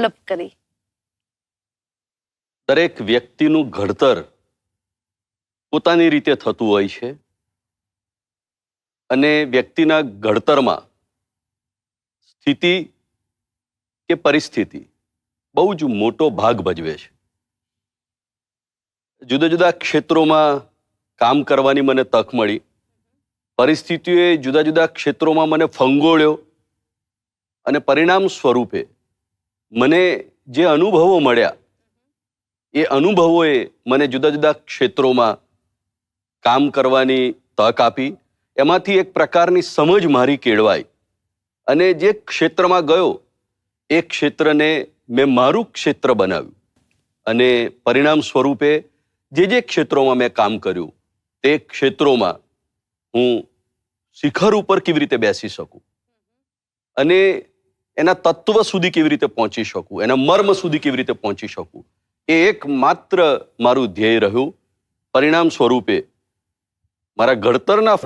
Develop કરી? દરેક વ્યક્તિનું ઘડતર પોતાની રીતે થતું હોય છે અને વ્યક્તિના ઘડતરમાં સ્થિતિ કે પરિસ્થિતિ બહુ જ મોટો ભાગ ભજવે છે. જુદા જુદા ક્ષેત્રોમાં કામ કરવાની મને તક મળી. પરિસ્થિતિઓએ જુદા જુદા ક્ષેત્રોમાં મને ફંગોળ્યો અને પરિણામ સ્વરૂપે મને જે અનુભવો મળ્યા એ અનુભવોએ મને જુદા જુદા ક્ષેત્રોમાં કામ કરવાની તક આપી. એમાંથી એક પ્રકારની સમજ મારી કેળવાઈ અને જે ક્ષેત્રમાં ગયો એ ક્ષેત્રને મેં મારું ક્ષેત્ર બનાવ્યું અને પરિણામ સ્વરૂપે જે ક્ષેત્રોમાં મેં કામ કર્યું તે ક્ષેત્રોમાં હું શિખર ઉપર કેવી રીતે બેસી શકું અને એના તત્વ સુધી કેવી રીતે પહોંચી શકું, એના મર્મ સુધી કેવી રીતે પહોંચી શકું, એ એકમાત્ર મારું ધ્યેય રહ્યું. પરિણામ સ્વરૂપે મારા ઘડતરના